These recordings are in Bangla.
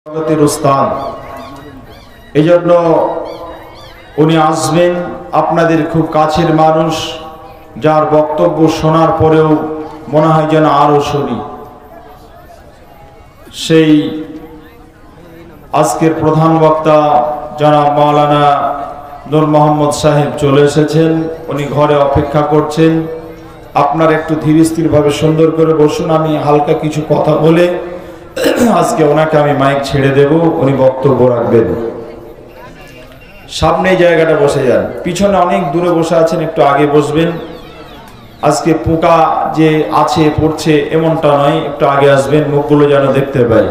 জগতের উস্তাদ, এই জন্য উনি আসবেন। আপনাদের খুব কাছের মানুষ, যার বক্তব্য শোনার পরেও মনে হয় যেন আরো শুনি। সেই আজকের প্রধান বক্তা জনাব মাওলানা নূর মোহাম্মদ সাহেব চলে এসেছেন। উনি ঘরে অপেক্ষা করছেন। আপনারা একটু ধীর স্থির ভাবে সুন্দর করে বসুন। আমি হালকা কিছু কথা বলে আজকে ওনাকে আমি মাইক ছেড়ে দেব, উনি বক্তব্য রাখবেন। সামনে জায়গাটা বসে যান, পিছনে অনেক দূরে বসে আছেন, একটু আগে বসবেন। আজকে পোকা যে আছে পড়ছে এমনটা নয়, একটু আগে আসবেন, মুখগুলো যেন দেখতে পাই।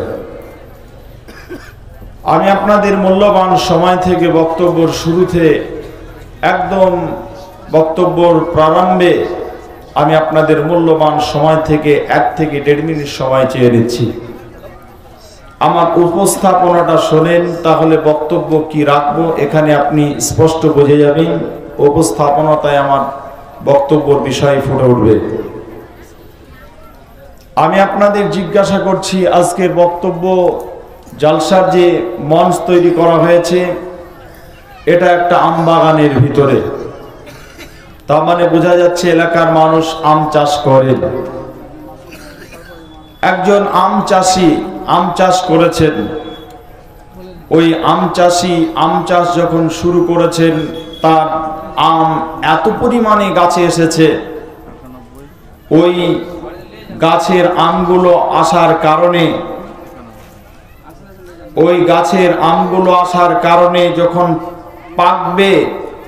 আমি আপনাদের মূল্যবান সময় থেকে বক্তব্যের শুরুতে একদম বক্তব্যের প্রারম্ভে আমি আপনাদের মূল্যবান সময় থেকে 1 থেকে 1.5 মিনিট সময় চেয়ে নিচ্ছি। আমার উপস্থাপনাটা শোনেন, তাহলে বক্তব্য কি রাখবো এখানে আপনি স্পষ্ট বুঝে যাবেন। উপস্থাপনাটাই আমার বক্তব্যের বিষয় ফুটে উঠবে। আমি আপনাদের জিজ্ঞাসা করছি, আজকের বক্তব্য জালসার যে মঞ্চ তৈরি করা হয়েছে, এটা একটা আম বাগানের ভিতরে। তার মানে বোঝা যাচ্ছে এলাকার মানুষ আম চাষ করে। একজন আম চাষি আম চাষ করেছেন। ওই আম চাষি আম চাষ যখন শুরু করেছেন, তার আম এত পরিমাণে গাছে এসেছে, ওই গাছের আমগুলো আসার কারণে যখন পাকবে,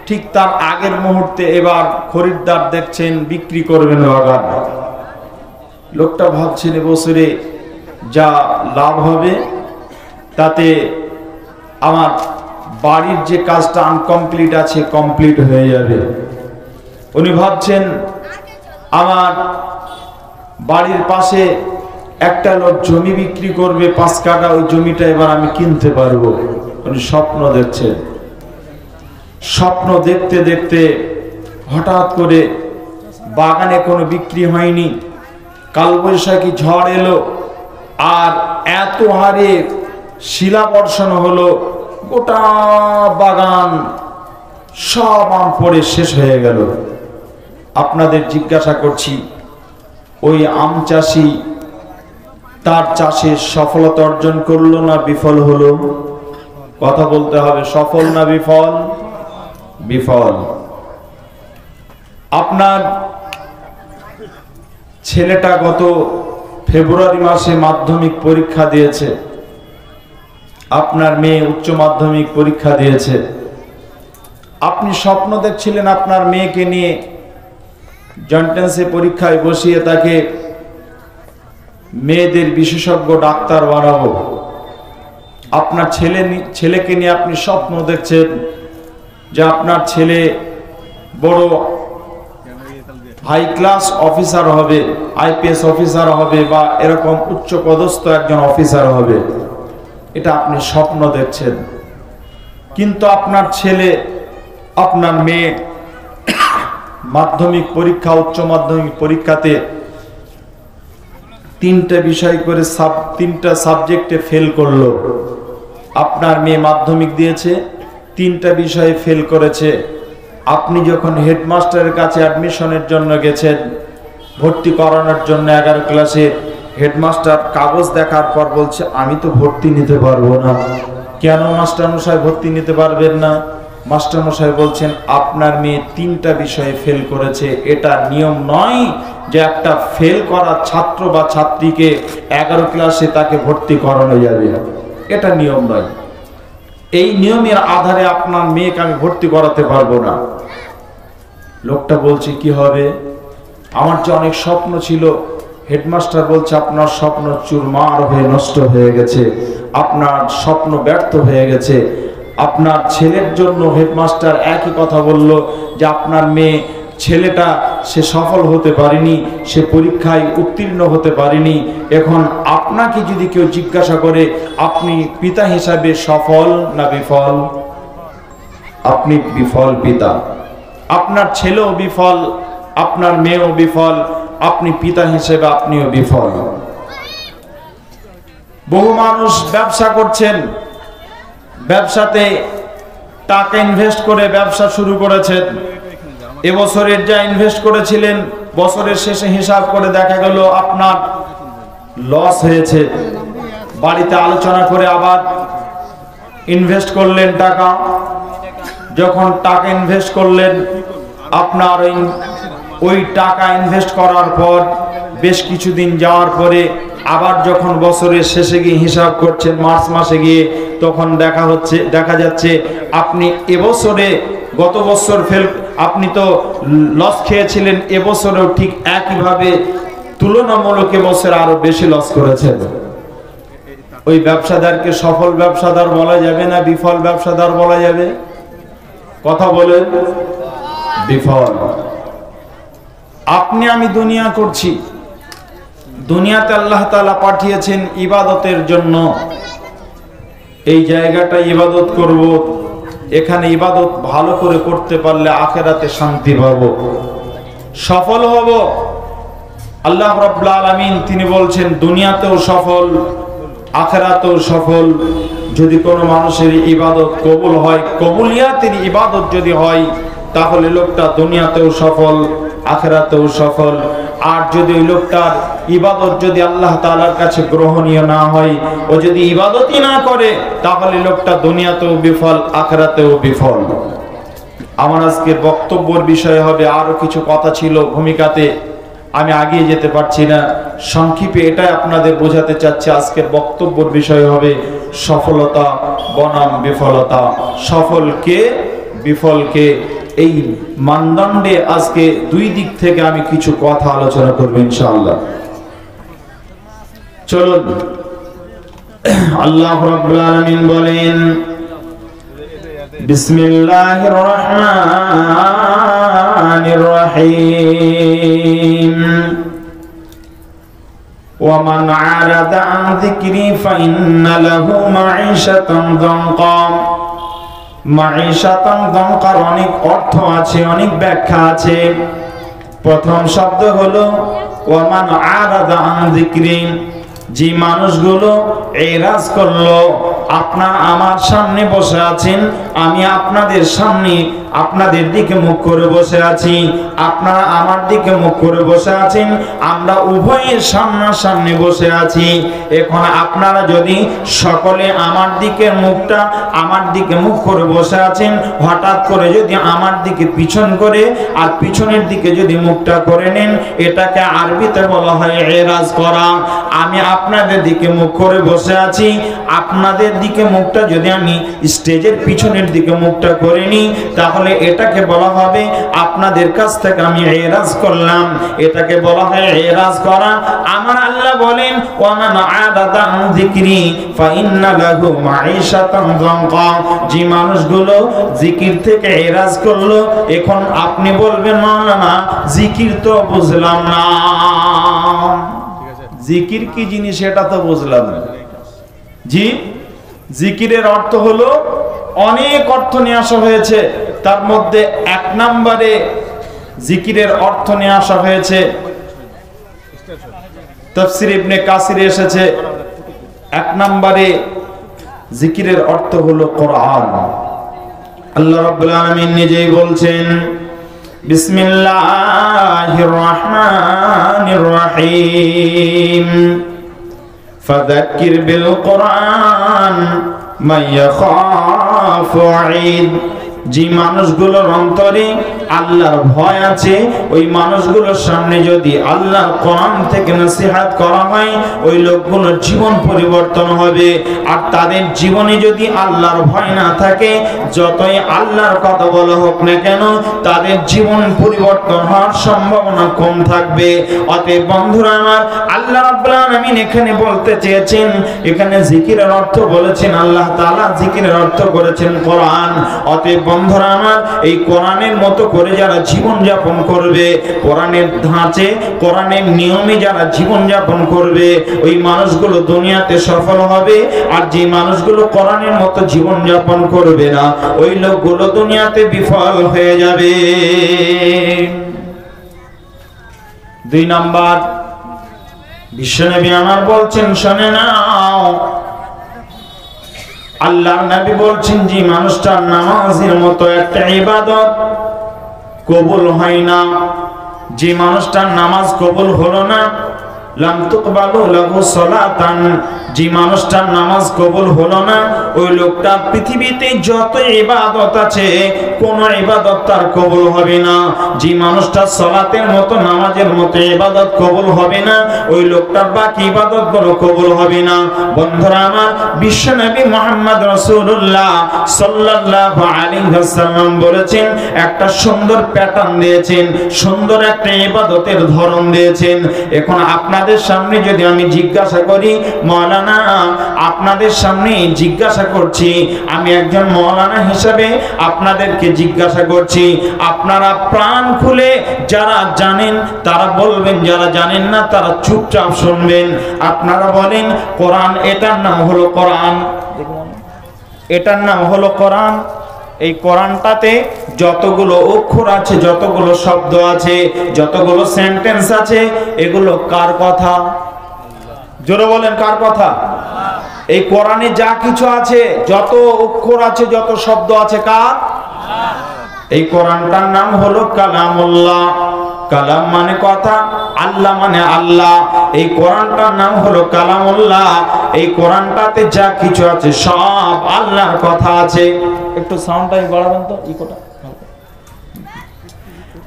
ঠিক তার আগের মুহূর্তে এবার খরিদ্দার দেখছেন বিক্রি করবেন বাগান। লোকটা ভাবছেন এবছরে যা লাভ হবে তাতে আমার বাড়ির যে কাজটা আনকমপ্লিট আছে কমপ্লিট হয়ে যাবে। উনি ভাবছেন আমার বাড়ির পাশে একটা লোক জমি বিক্রি করবে 5 কাঠা, ওই জমিটা এবার আমি কিনতে পারবো। উনি স্বপ্ন দেখছেন। স্বপ্ন দেখতে দেখতে হঠাৎ করে বাগানে কোনো বিক্রি হয়নি, কালবৈশাখী ঝড় এলো, আর এত হারে শিলাবর্ষণ হলো, গোটা বাগান সব আম পড়ে শেষ হয়ে গেল। আপনাদের জিজ্ঞাসা করছি, ওই আম চাষি তার চাষে সফলতা অর্জন করলো না বিফল হলো? কথা বলতে হবে, সফল না বিফল? বিফল। আপনার ছেলেটা গত ফেব্রুয়ারি মাসে মাধ্যমিক পরীক্ষা দিয়েছে, আপনার মেয়ে উচ্চ মাধ্যমিক পরীক্ষা দিয়েছে। আপনি স্বপ্ন দেখছিলেন আপনার মেয়েকে নিয়ে জয়েন্ট্রান্সে পরীক্ষায় বসিয়ে তাকে মেয়েদের বিশেষজ্ঞ ডাক্তার বানাবো। আপনার ছেলেকে নিয়ে আপনি স্বপ্ন দেখছেন যে আপনার ছেলে বড় হাই ক্লাস অফিসার হবে, আইপিএস অফিসার হবে, বা এরকম উচ্চ পদস্থ একজন অফিসার হবে। এটা আপনি স্বপ্ন দেখছেন। কিন্তু আপনার ছেলে, আপনার মেয়ে মাধ্যমিক পরীক্ষা, উচ্চ মাধ্যমিক পরীক্ষাতে 3টে বিষয় করে 3টা সাবজেক্টে ফেল করলো। আপনার মেয়ে মাধ্যমিক দিয়েছে, 3টা বিষয়ে ফেল করেছে। আপনি যখন হেডমাস্টারের কাছে অ্যাডমিশনের জন্য গেছেন, ভর্তি করানোর জন্য 11 ক্লাসে, হেডমাস্টার কাগজ দেখার পর বলছে আমি তো ভর্তি নিতে পারবো না। কেন মাস্টারমশাই ভর্তি নিতে পারবেন না? মাস্টারমশাই বলছেন আপনার মেয়ে 3টা বিষয়ে ফেল করেছে। এটা নিয়ম নয় যে একটা ফেল করা ছাত্র বা ছাত্রীকে 11 ক্লাসে তাকে ভর্তি করানো যাবে, এটা নিয়ম নয়। এই নিয়মের আধারে আপনার মেয়েকে আমি ভর্তি করাতে পারবো না। লোকটা বলছে কি হবে? আমার যে অনেক স্বপ্ন ছিল। হেডমাস্টার বলছে আপনার স্বপ্ন চুরমার হয়ে নষ্ট হয়ে গেছে, আপনার স্বপ্ন ব্যর্থ হয়ে গেছে। আপনার ছেলের জন্য হেডমাস্টার একই কথা বলল যে আপনার মেয়ে ছেলেটা সে সফল হতে পারেনি, সে পরীক্ষায় উত্তীর্ণ হতে পারেনি। এখন আপনাকে যদি কেউ জিজ্ঞাসা করে আপনি পিতা হিসাবে সফল না বিফল? আপনি বিফল পিতা। আপনার ছেলেও বিফল, আপনার মেয়েও বিফল, আপনি পিতা হিসেবে আপনিও বিফল। বহু মানুষ ব্যবসা করছেন, ব্যবসাতে টাকা ইনভেস্ট করে ব্যবসা শুরু করেছেন। এবছরের যা ইনভেস্ট করেছিলেন বছরের শেষে হিসাব করে দেখা গেল আপনার লস হয়েছে। বাড়িতে আলোচনা করে আবার ইনভেস্ট করলেন টাকা। যখন টাকা ইনভেস্ট করলেন, আপনার ওই টাকা ইনভেস্ট করার পর বেশ কিছুদিন যাওয়ার পরে আবার যখন বছরের শেষে গিয়ে হিসাব করছেন, মার্চ মাসে গিয়ে, তখন দেখা যাচ্ছে আপনি এবছরে গত বছর আপনি তো লস খেয়েছিলেন, এবছরেও ঠিক একইভাবে তুলনামূলক এবছর আরো বেশি লস করেছেন। ওই ব্যবসাদারকে সফল ব্যবসাদার বলা যাবে না বিফল ব্যবসাদার বলা যাবে? কথা বলেন। বিফল। আপনি আমি দুনিয়া করছি, দুনিয়াতে আল্লাহ তাআলা পাঠিয়েছেন ইবাদতের জন্য। এই জায়গাটা ইবাদত করব, এখানে ইবাদত ভালো করে করতে পারলে আখিরাতে শান্তি পাবো, সফল হব। আল্লাহ রাব্বুল আলামিন তিনি বলছেন দুনিয়াতেও সফল, আখিরাতেও সফল। যদি কোনো মানুষের ইবাদত কবুল হয়, কবুলিয়াতের ইবাদত যদি হয়, তাহলে লোকটা দুনিয়াতেও সফল, আখিরাতেও সফল। আর যদি ওই লোকটার ইবাদত যদি আল্লাহ তাআলার কাছে গ্রহণীয় না হয়, ও যদি ইবাদতই না করে, তাহলে লোকটা দুনিয়াতেও বিফল, আখিরাতেও বিফল। আমার আজকের বক্তব্যের বিষয় হবে, আরো কিছু কথা ছিল ভূমিকাতে, আমি আগিয়ে যেতে পারছি না। সংক্ষেপে এটাই আপনাদের বোঝাতে চাচ্ছি, আজকের বক্তব্যের বিষয় হবে সফলতা বনাম বিফলতা। সফলকে বিফলকে, এই মানদণ্ডে আজকে দুই দিক থেকে আমি কিছু কথা আলোচনা করব ইনশাআল্লাহ। চলুন। আল্লাহ রাব্বুল আলামিন বলেন, বিসমিল্লাহির রহমানির রহিম, ওয়ামান আরাদা আন যিকরি ফাইন্না লাহু মাঈশাতান যানকা। মাঈশাতান যানকার অনেক অর্থ আছে, অনেক ব্যাখ্যা আছে। প্রথম শব্দ হলো ওয়ামান আরাদা আন যিকরি, যে মানুষগুলো এরাজ করলো, আপনার আমার সামনে বসে আছেন, আমি আপনাদের সামনে আপনাদের দিকে মুখ করে বসে আছি, আপনারা আমার দিকে মুখ করে বসে আছেন, আমরা উভয়ের সামনাসামনি বসে আছি। এখন আপনারা যদি সকলে আমার দিকের মুখটা, আমার দিকে মুখ করে বসে আছেন, হঠাৎ করে যদি আমার দিকে পিছন করে আর পিছনের দিকে যদি মুখটা করে নেন, এটাকে আরবিতে বলা হয় এরাজ করা। আমি আপনাদের দিকে মুখ করে বসে আছি, আপনাদের দিকে মুখটা যদি আমি স্টেজের পিছনের দিকে মুখটা করে নিই, তাহলে এটাকে বলা হবে আপনাদের কাছ থেকে আমি এরাজ করলাম, এটাকে বলা হয় এরাজ করা। আমার আল্লাহ বলেন ওয়ামান আদাদা আন যিকরি ফাইন্না লাহু মাঈশাতান যানকা, যে মানুষগুলো জিকির থেকে এরাজ করলো। এখন আপনি বলবেন মাওলানা জিকির তো বুঝলাম না, জিকির কি জিনিস এটা তো বুঝলাম না। জি, জিকিরের অর্থ হলো অনেক অর্থ নিয়ে আসা হয়েছে, তার মধ্যে এক নম্বরে জিকিরের অর্থ নিয়ে আসা হয়েছে, তাফসীর ইবনে কাসিরে এসেছে, এক নম্বরে জিকিরের অর্থ হলো কোরআন। আল্লাহ রাব্বুল আলামিন নিজেই বলছেন, বিসমিল্লাহির রহমানির রহিম, ফাযাক্কির বিল কোরআন মান ইয়াখাফু ঈদ। যে মানুষগুলোর অন্তরে আল্লাহর ভয় আছে, ওই মানুষগুলোর সামনে যদি আল্লাহর কোরআন থেকে নসিহত করা হয়, ওই লোকগুলোর জীবন পরিবর্তন হবে। আর তাদের জীবনে যদি আল্লাহর ভয় না থাকে, যতই আল্লাহর কথা বলা হোক না কেন, তাদের জীবন পরিবর্তন হওয়ার সম্ভাবনা কম থাকবে। অতএব বন্ধুরা আমার, আল্লাহ রাব্বুল আলামিন এখানে বলতে চেয়েছেন, এখানে জিকিরের অর্থ বলেছেন আল্লাহ তাআলা, জিকিরের অর্থ করেছেন কোরআন। অতএব বন্ধুরা আমার, এই কোরআনের মতো করে যারা জীবন যাপন করবে, কোরআনের ধাঁচে কোরআনের নিয়মে যারা জীবন যাপন করবে, ওই মানুষগুলো দুনিয়াতে সফল হবে। আর যে মানুষগুলো কোরআনের মতো জীবন যাপন করবে না, ওই লোকগুলো দুনিয়াতে বিফল হয়ে যাবে। দুই নাম্বার, বিশ্বনবী আমার বলছেন, শুনে নাও, আল্লাহর নবী বলছেন যে মানুষটার নামাজের মতো একটা ইবাদত কবুল হয় না, যে মানুষটার নামাজ কবুল হলো না, লাম তুকবালু লাহু সালাতান, যে মানুষটার নামাজ কবুল হলো না, ওই লোকটা পৃথিবীতে যত ইবাদত আছে কোন ইবাদত তার কবুল হবে না। যে মানুষটা সালাতের মতো নামাজের মতো ইবাদত কবুল হবে না, ওই লোকটার বাকি ইবাদতগুলো কবুল হবে না। বন্ধুরা আমার, বিশ্বনবী মুহাম্মদ রাসূলুল্লাহ সাল্লাল্লাহু আলাইহি ওয়াসাল্লাম বলেছেন, একটা সুন্দর প্যাটার্ন দিয়েছেন, সুন্দর একটা ইবাদতের ধরন দিয়েছেন। এখন আপনাদের সামনে যদি আমি জিজ্ঞাসা করি, মাওলানা আপনাদের সামনে জিজ্ঞাসা করছি, আমি একজন মাওলানা হিসেবে আপনাদেরকে জিজ্ঞাসা করছি, আপনারা প্রাণ খুলে যারা জানেন তারা বলবেন, যারা জানেন না তারা চুপচাপ শুনবেন। আপনারা বলেন, কোরআন, এটার নাম হলো কোরআন, এটার নাম হলো কোরআন। এই কোরআনটাতে যতগুলো অক্ষর আছে, যতগুলো শব্দ আছে, যতগুলো সেন্টেন্স আছে, এগুলো কার কথা? জোরে বলেন, কার কথা? এই কোরআনে যা কিছু আছে, যত অক্ষর আছে, যত শব্দ আছে, কার? এই কোরআনটার নাম হলো কালামুল্লাহ। কালাম মানে কথা, আল্লাহ মানে আল্লাহ। এই কোরআনটার নাম হলো কালামুল্লাহ। এই কোরআনটাতে যা কিছু আছে সব আল্লাহর কথা আছে। একটু সাউন্ডটাই বাড়াবেন তো, ইকোটা।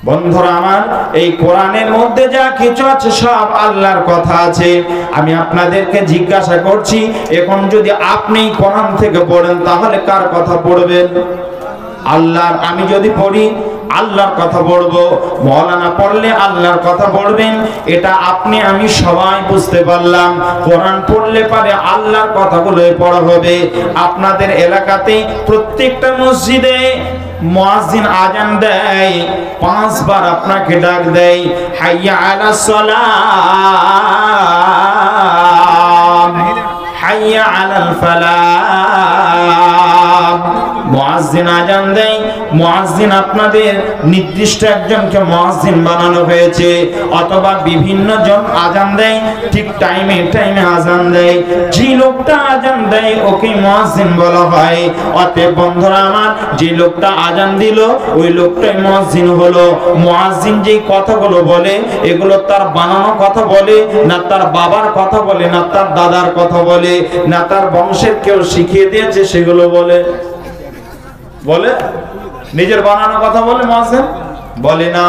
বন্ধুরা আমার, এই কোরআনের মধ্যে যা কিছু আছে সব আল্লাহর কথা আছে। আমি আপনাদেরকে জিজ্ঞাসা করছি, এখন যদি আপনি কোরআন থেকে পড়েন তাহলে কার কথা পড়বেন? আল্লাহর। আমি যদি পড়ি আল্লাহর কথা পড়বো, মাওলানা পড়লে আল্লাহর কথা পড়বেন। এটা আপনি আমি সবাই বুঝতে পারলাম। কোরআন পড়লে পারে আল্লাহর কথাগুলোই পড়া হবে। আপনাদের এলাকাতে প্রত্যেকটা মসজিদে মুয়াজ্জিন আযান দেয়, 5 বার আপনাকে ডাক দেয়, হাইয়া আলাস সালাম, হাইয়া আলাল ফালাহ। মুয়াজ্জিন আযান দেয়, মুয়াজ্জিন আপনাদের নির্দিষ্ট একজনকে মুয়াজ্জিন বানানো হয়েছে, অথবা বিভিন্ন জন আযান দেয়, ঠিক টাইমে টাইমে আযান দেয়। যে লোকটা আযান দেয় ওকে মুয়াজ্জিন বলা হয়। অতএব বন্ধুরা আমার, যে লোকটা আযান দিল ওই লোকটাই মুয়াজ্জিন হলো। মুয়াজ্জিন যেই কথাগুলো বলে এগুলো তার বানানো কথা বলে না, তার বাবার কথা বলে না, তার দাদার কথা বলে না, তার বংশের কেউ শিখিয়ে দিয়েছে সেগুলো বলে? বলে নিজের বানানো কথা বলে মুয়াজ্জিন? বলে না।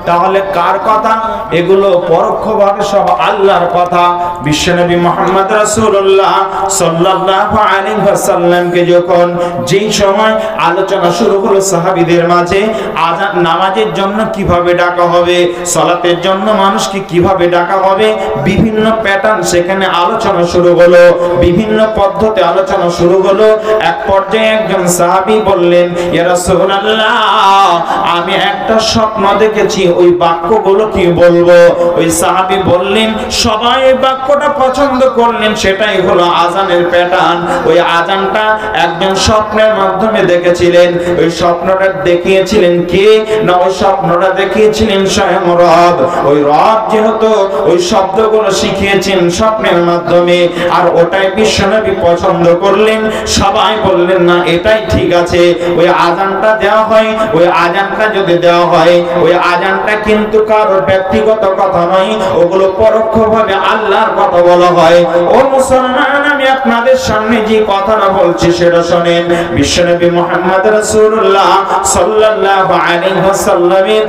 তাহলে কার কথা? এগুলো পরোক্ষভাবে সব আল্লাহর কথা। বিশ্বনবী মুহাম্মদ রাসূলুল্লাহ সাল্লাল্লাহু আলাইহি ওয়াসাল্লামকে যখন যেই সময় আলোচনা শুরু হলো সাহাবীদের মাঝে, আযান নামাজের জন্য কিভাবে ডাকা হবে, সালাতের জন্য মানুষকে কিভাবে ডাকা হবে, বিভিন্ন প্যাটার্ন সেখানে আলোচনা শুরু হলো, বিভিন্ন পদ্ধতি আলোচনা শুরু হলো। এক পর্যায়ে একজন সাহাবী বললেন, ইয়া রাসূলুল্লাহ, আমি একটা স্বপ্ন দেখেছি, ওই বাক্যগুলো কি বলবো? ওই সাহাবী বললেন, সবাই বাক্যটা পছন্দ করলেন, সেটাই হলো আযানের প্যাটার্ন। ওই আযানটা একজন স্বপ্নের মাধ্যমে দেখেছিলেন। ওই স্বপ্নটা দেখিয়েছিলেন কে? না, ওই স্বপ্নটা দেখিয়েছিলেন স্বয়ং রব। ওই রব যেহেতু ওই শব্দগুলো শিখিয়েছেন স্বপ্নের মাধ্যমে, আর ওটাই বিশ্বনবী পছন্দ করলেন। সবাই বললেন, না এটাই ঠিক আছে, ওই আযানটা দেওয়া হয়। ওই আযানটা যদি দেওয়া হয়, ওই আযানটা কিন্তু কারোর ব্যক্তিগত কথা নয়, ওগুলো পরোক্ষভাবে আল্লাহর কথা বলা হয়। ও মুসলমান, আমি আপনাদের সামনে যে কথাটা বলছি সেটা শুনেন। বিশ্বনবী মুহাম্মদ রাসূলুল্লাহ সাল্লাল্লাহু আলাইহি ওয়াসাল্লামের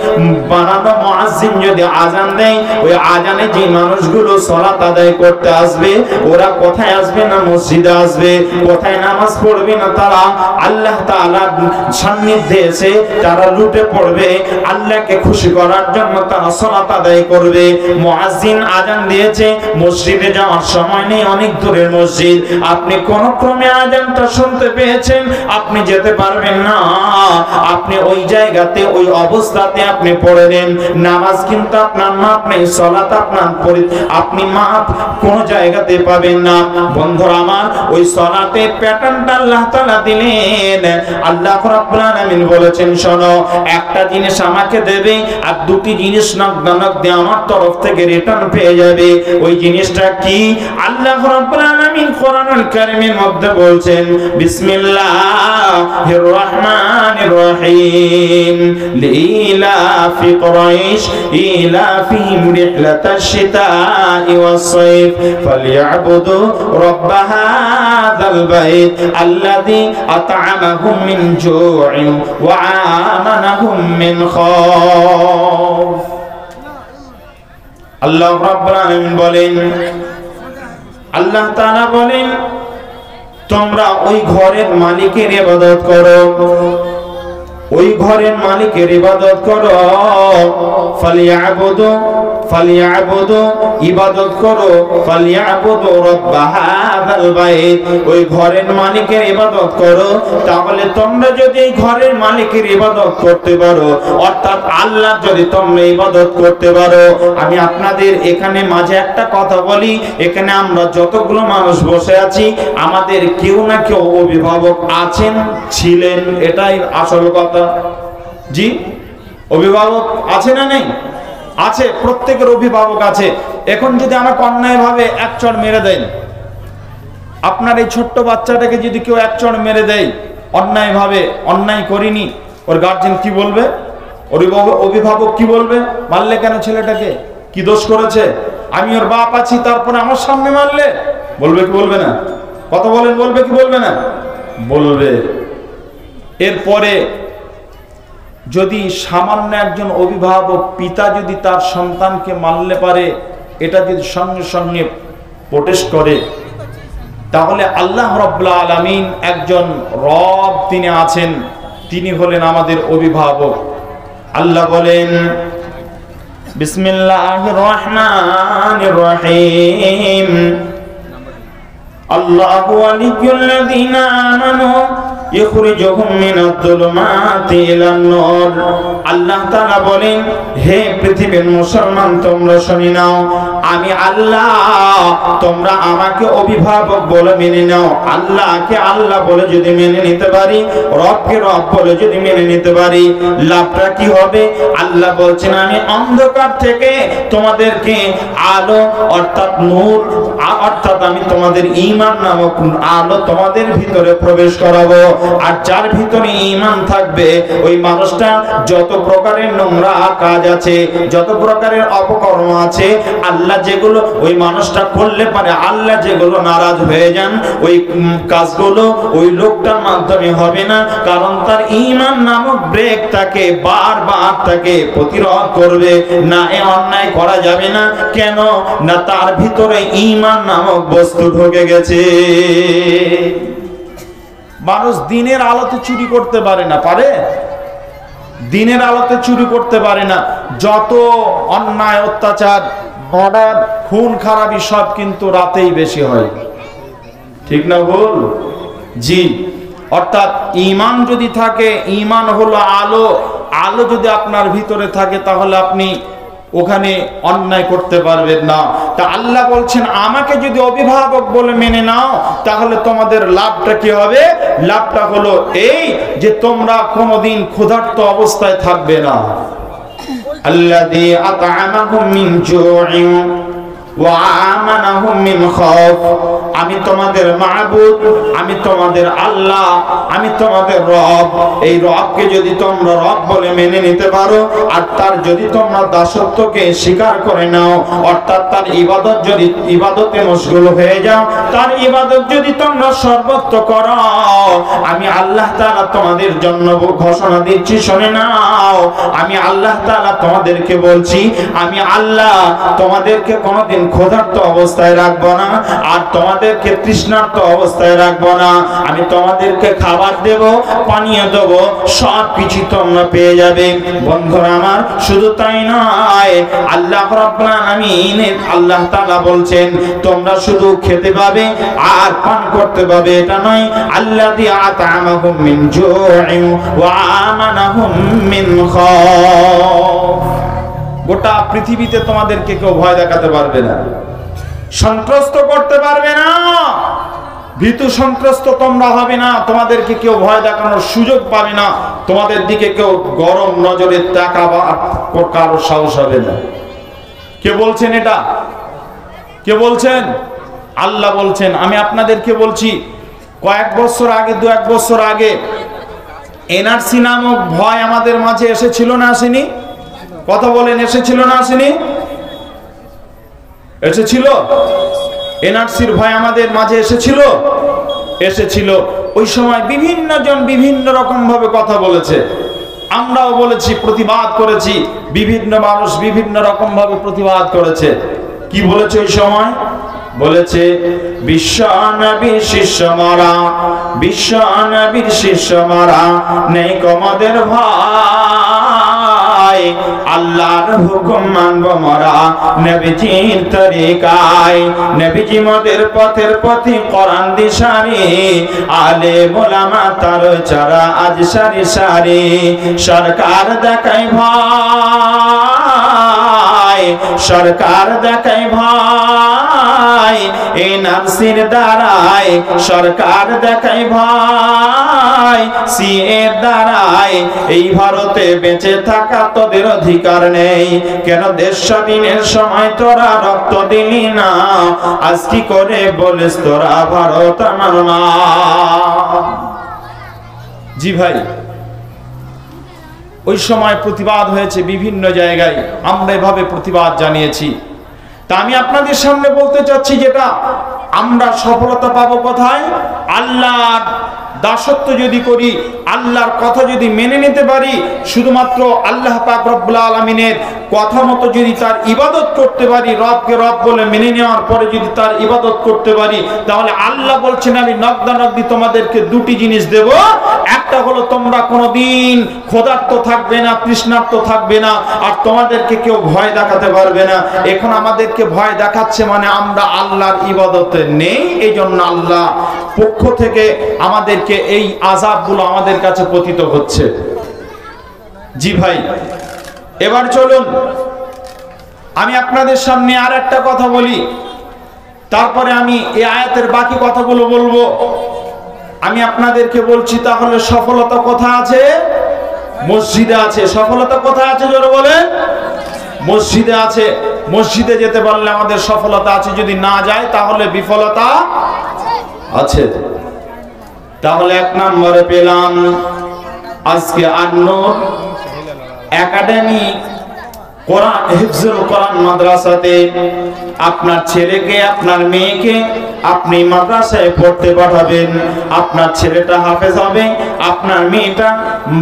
বানানো মুয়াজ্জিন যদি আযান দেয়, ওই আযানে যে মানুষগুলো সালাত আদায় করতে আসবে, ওরা কোথায় আসবে? না মসজিদে আসবে। কোথায় নামাজ পড়বে? না তারা আল্লাহ তাআলার সান্নিধ্যে এসে তারা লুটে পড়বে, আল্লাহকে খুশি করার জন্য তারা সালাত আদায় করবে। মুয়াজ্জিন আযান দিয়েছে, মসজিদে যাওয়ার সময় নেই, অনেক দূরের মসজিদ। মসজিদ, আপনি কোন ক্রমে আযানটা শুনতে পেয়েছেন, আপনি যেতে পারবেন না, আপনি ওই জায়গাতে ওই অবস্থাতে আপনি পড়ে নেন। নামাজ কিন্তু আপনার মাপ নেই, সালাত আপনার আপনি মাপ কোন জায়গাতে পাবেন না। বন্ধুরা আমার, ওই সালাতের প্যাটার্নটা আল্লাহ তাআলা দিলেন। আল্লাহ রাব্বুল আলামিন বলেছেন, শোনো, একটা জিনিস আমাকে দেবে আর দুটি জিনিস নক দিয়ে আমার তরফ থেকে রিটার্ন পেয়ে যাবে। ওই জিনিসটা কি? আল্লাহ রাব্বুল আলামিন কোরআনুল কারীমের মধ্যে বলছেন, বিসমিল্লাহির রহমানির রহিম, লিইলাফি কুরাইশ ইলাফিহিম রিহলাতাশ শিতাই ওয়াস সাইফ ফালইয়াবুদু রাব্ব হাযাল বাইত আল্লাযী আত'আমাহুম মিন জু'ইন ওয়া আমানাহুম মিন খাউফ। আল্লাহ রাব্বুল আলামিন বলেন, আল্লাহ তাআলা বলেন, তোমরা ওই ঘরের মালিকের ইবাদত করো, ওই ঘরের মালিকের ইবাদত করো। ফালিয়াবুদু ইবাদত করো, ফালিয়াবুদু রাব্ব হাযাল বাইত, ওই ঘরের মালিকের ইবাদত করো। তাহলে তোমরা যদি এই ঘরের মালিকের ইবাদত করতে পারো, অর্থাৎ আল্লাহ যদি তোমরা ইবাদত করতে পারো, আমি আপনাদের এখানে মাঝে একটা কথা বলি, এখানে আমরা যতগুলো মানুষ বসে আছি, আমাদের কেউ না কেউ অভিভাবক আছেন, ছিলেন, এটাই আসল কথা। জি, অভিভাবক আছে না নেই? আছে, প্রত্যেকের অভিভাবক আছে। এখন যদি আমাকে অন্যায় ভাবে এক চড় মেরে দেন, আপনার এই ছোট্ট বাচ্চাটাকে যদি কেউ এক চড় মেরে দেয় অন্যায় ভাবে, অন্যায় করিনি, ওর গার্জেন কি বলবে? অভিভাবক কি বলবে? মারলে কেন ছেলেটাকে? কি দোষ করেছে? আমি ওর বাপ আছি, তারপরে আমার সামনে মারলে? বলবে কি বলবে না? কথা বলেন, বলবে কি বলবে না? বলবে। এরপরে যদি সামান্য একজন অভিভাবক পিতা যদি তার সন্তানকে মারলে পারে, এটা যদি সঙ্গে সঙ্গে প্রোটেস্ট করে, তাহলে আল্লাহ রাব্বুল আলামিন একজন রব, তিনি আছেন, তিনি হলেন আমাদের অভিভাবক। আল্লাহ বলেন, বিসমিল্লাহির রহমানির রহিম, আল্লাহু ওয়ালিয়্যুল্লাযীনা আমানু ইখরিজুহুম মিনাজ-যুলুমাতি ইলান-নূর। আল্লাহ তাআলা বলেন, হে পৃথিবীর মুসলমান, তোমরা শুনে নাও, আমি আল্লাহ, তোমরা আমাকে অভিভাবক বলে মেনে নাও। আল্লাহকে আল্লাহ বলে যদি মেনে নিতে পারি, রবকে রব বলে যদি মেনে নিতে পারি, লাভটা কি হবে? আল্লাহ বলছেন, আমি অন্ধকার থেকে তোমাদেরকে আলো অর্থাৎ নূর, অর্থাৎ আমি তোমাদের ঈমান নামক আলো তোমাদের ভিতরে প্রবেশ করাবো। আর যার ভিতরে ঈমান থাকবে, ওই মানুষটা যত প্রকারের নোংরা কাজ আছে, যত প্রকারের অপকর্ম আছে, আল্লাহ যেগুলো ওই মানুষটা করলে পারে, আল্লাহ যেগুলো নারাজ হয়ে যান, ওই কাজগুলো ওই লোকটার মাধ্যমে হবে না, কারণ তার ঈমান নামক ব্রেক তাকে বারবার তাকে প্রতিরোধ করবে। না, এ অন্যায় করা যাবে না। কেন না? তার ভিতরে ঈমান নামক বস্তু ঢুকে গেছে। মানুষ দিনের আলোতে চুরি করতে পারে না, পারে? দিনের আলোতে চুরি করতে পারে না। যত অন্যায়, অত্যাচার, মার্ডার, খুন খারাপি সব কিন্তু রাতেই বেশি হয়, ঠিক না ভুল? জি, অর্থাৎ ঈমান যদি থাকে, ঈমান হলো আলো, আলো যদি আপনার ভিতরে থাকে, তাহলে আপনি ওখানে অন্যায় করতে পারবেন না। তা আল্লাহ বলছেন, আমাকে যদি অভিভাবক বলে মেনে নাও, তাহলে তোমাদের লাভটা কি হবে? লাভটা হলো এই যে তোমরা কোনোদিন ক্ষুধার্ত অবস্থায় থাকবে না। আল্লাযী আত'আমাহুম মিন জু'ইন ওয়া আমানাহুম মিন খাউফ। আমি তোমাদের মাবুদ, আমি তোমাদের আল্লাহ, আমি তোমাদের রব। এই রবকে যদি তোমরা রব বলে মেনে নিতে পারো, আর তার যদি তোমরা দাসত্বকে স্বীকার করে নাও, অর্থাৎ তার ইবাদত যদি ইবাদতে মশগুল হয়ে যাও, তার ইবাদত যদি তোমরা সর্বত্র করো, আমি আল্লাহ তাআলা তোমাদের জন্য ঘোষণা দিচ্ছি, শুনে নাও। আমি আল্লাহ তাআলা তোমাদেরকে বলছি, আমি আল্লাহ তোমাদেরকে কোনোদিন ক্ষুধার্ত অবস্থায় রাখবো না, আর তোমাদেরকে তৃষ্ণার্ত অবস্থায় রাখবো না। আমি তোমাদেরকে খাবার খাবার দেব, পানীয় দেব, সব কিছু তোমরা পেয়ে যাবে। বন্ধুরা আমার, শুধু তাই নয়, আল্লাহ রাব্বুল আলামিন আল্লাহ তাআলা বলছেন তোমরা শুধু খেতে পাবে আর পান করতে পাবে এটা নয়, আল্লাযী আত'আমাহুম মিন জু'ইন ওয়া আমানাহুম মিন খাউফ। গোটা পৃথিবীতে তোমাদেরকে কেউ ভয় দেখাতে পারবে না, সন্ত্রস্ত করতে পারবে না, ভীতু সন্ত্রস্ত তোমরা হবে না, তোমাদেরকে কেউ ভয় দেখানোর সুযোগ পাবে না, তোমাদের দিকে কেউ গরম নজরে তাকাবার কারো সাহস হবে না। কে বলছেন এটা? কে বলছেন? আল্লাহ বলছেন। আমি আপনাদেরকে বলছি, কয়েক বছর আগে, 2-1 বছর আগে এনআরসি নামক ভয় আমাদের মাঝে এসেছিল না আসেনি? কথা বলেন, এসেছিল না আসেনি? এসেছিল। এনআরসির ভয় আমাদের মাঝে এসেছিল, এসেছিল। ওই সময় বিভিন্ন জন বিভিন্ন রকম ভাবে কথা বলেছে, আমরাও বলেছি, প্রতিবাদ করেছি, বিভিন্ন মানুষ বিভিন্ন রকম ভাবে প্রতিবাদ করেছে। কি বলেছে ওই সময়? বলেছে বিশ্ব নবীর শিষ্য মারা, বিশ্ব নবীর শিষ্য মারা, নেই কমাদের ভাই, আল্লাহর হুকুম মানব মরা, নবীজির তরিকায়, নবীজি মোদের পথের পথি, কোরআন দিশারি, আলেম ওলামা তার চারা আজ সারি সারি, সরকার দেখায় ভাই, সরকার দেখায় ভাই, এনআরসির দ্বারায় সরকার দেখায় ভাই, সিএর দ্বারায় এই ভারতে বেঁচে থাকা তোদের অধিকার নেই। কেন দেশ স্বাধীনের সময় তোরা রক্ত দিলি না, আজ কি করে বলিস তোরা ভারত আমার মা? জি ভাই, ওই সময় প্রতিবাদ হয়েছে বিভিন্ন জায়গায়, আমরা এভাবে প্রতিবাদ জানিয়েছি। তা আমি আপনাদের সামনে বলতে চাচ্ছি, যেটা আমরা সফলতা পাবো কোথায়? আল্লাহর দাসত্ব যদি করি, আল্লাহর কথা যদি মেনে নিতে পারি, শুধুমাত্র আল্লাহ পাক রব্বুল আলামিনের কথা মতো যদি তার ইবাদত করতে পারি, রবকে রব বলে মেনে নেওয়ার পরে যদি তার ইবাদত করতে পারি, তাহলে আল্লাহ বলছেন আমি নগদানগদি তোমাদেরকে দুটি জিনিস দেব। একটা হলো তোমরা কোনোদিন ক্ষুধার্ত থাকবে না, তৃষ্ণার্ত থাকবে না, আর তোমাদেরকে কেউ ভয় দেখাতে পারবে না। এখন আমাদেরকে ভয় দেখাচ্ছে মানে আমরা আল্লাহর ইবাদতে নেই, এই জন্য আল্লাহ পক্ষ থেকে আমাদেরকে এই আযাবগুলো আমাদের কাছে পতিত হচ্ছে। জি ভাই, এবার চলুন আমি আপনাদের সামনে আর একটা কথা বলি, তারপরে আমি এই আয়াতের বাকি কথাগুলো বলবো। আমি আপনাদেরকে বলছি, তাহলে সফলতা কোথায় আছে? মসজিদে আছে। সফলতা কোথায় আছে জোরে বলেন? মসজিদে আছে। মসজিদে যেতে পারলে আমাদের সফলতা আছে, যদি না যায় তাহলে বিফলতা আছে। তাহলে 1 নম্বরে পেলাম আজকে আন-নূর একাডেমি কোরআন হিফজুল কোরআন মাদ্রাসাতে আপনার ছেলেকে, আপনার মেয়েকে আপনি মাদ্রাসায় পড়তে পাঠাবেন। আপনার ছেলেটা হাফেজ হবে, আপনার মেয়েটা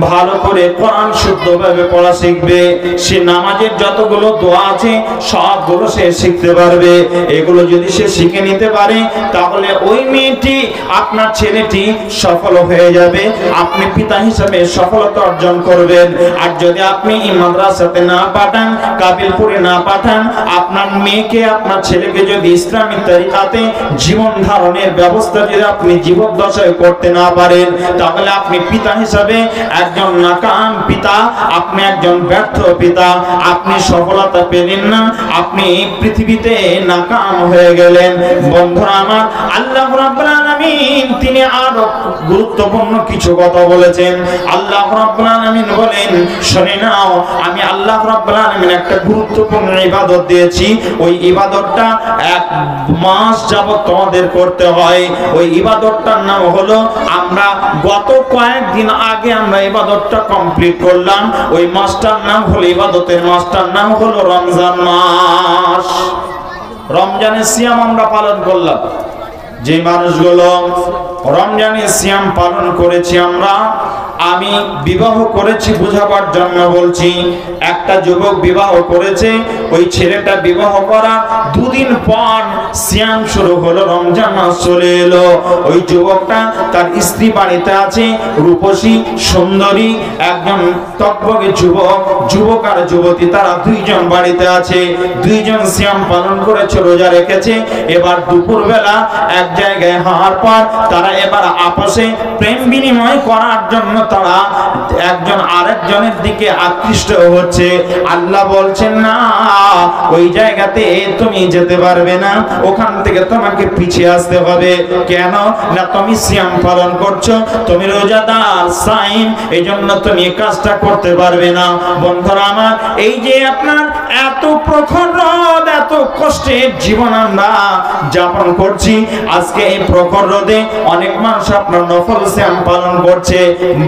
ভালো করে কোরআন শুদ্ধভাবে পড়া শিখবে। সে নামাজের যতগুলো দোয়া আছে সবগুলো সে শিখতে পারবে। এগুলো যদি সে শিখে নিতে পারে, তাহলে ওই মেয়েটি, আপনার ছেলেটি সফল হয়ে যাবে। আপনি পিতা হিসাবে সফলতা অর্জন করবেন। আর যদি আপনি এই মাদ্রাসাতে না পাঠান, কাবিলপুরে না পাঠান, আপনার মেয়েকে, আপনার ছেলেকে যদি ইসলামী তরিকাতে জীবন ধারণের ব্যবস্থা যদি আপনি জীবদ্দশায় করতে না পারেন, তাহলে আপনি পিতা হিসাবে একজন নাকাম পিতা, আপনি একজন ব্যর্থ পিতা, আপনি সফলতা পেলেন না, আপনি পৃথিবীতে নাকাম হয়ে গেলেন। বন্ধুরা আমার, আল্লাহ রাব্বুল আলামিন তিনি আরো গুরুত্বপূর্ণ কিছু কথা বলেছেন। আল্লাহ রাব্বুল আলামিন বলেন, শুনে নাও, আমি আল্লাহ রাব্বুল আলামিন একটা গুরুত্বপূর্ণ ইবাদত দিয়েছি। ওই ইবাদতটা 1 মাস যাবত তোমাদের করতে হয়। ওই ইবাদতটার নাম হলো, আমরা গত কয়েকদিন আগে আমরা ইবাদতটা কমপ্লিট করলাম। ওই মাসটার নাম হলো, ইবাদতের মাসটার নাম হলো রমজান মাস। রমজানের সিয়াম আমরা পালন করলাম। যে মানুষগুলো রমজানের সিয়াম পালন করেছি আমরা, আমি বিবাহ করেছি বোঝাবার জন্য বলছি। একটা যুবক বিবাহ করেছে, ওই ছেলেটা বিবাহ করা দুদিন পর সিয়াম শুরু হলো, রমজান মাস চলে এলো। ওই যুবকটা তার স্ত্রী বাড়িতে আছে, রূপসী সুন্দরী একজন তকবকে যুবক আর যুবতী, তারা দুইজন বাড়িতে আছে, দুইজন সিয়াম পালন করেছে, রোজা রেখেছে। এবার দুপুর বেলা এক জায়গায় হওয়ার পর তারা এবার আপসে প্রেম বিনিময় করার জন্য তারা একজন আরেকজনের দিকে আকৃষ্ট হচ্ছে। আল্লাহ বলছেন না, ওই জায়গাতে তুমি যেতে পারবে না, ওখান থেকে তোমাকে পিছিয়ে আসতে হবে। কেন না, তুমি সিয়াম পালন করছো, তুমি রোজাদার সাইম, এই জন্য তুমি এই কাজটা করতে পারবে না। বন্ধুরা আমার, এই যে আপনার এত প্রখর রোদ, এত কষ্টের জীবন আমরা যাপন করছি, আজকে এই প্রখর রোদে অনেক মানুষ আপনার নফল সিয়াম পালন করছে।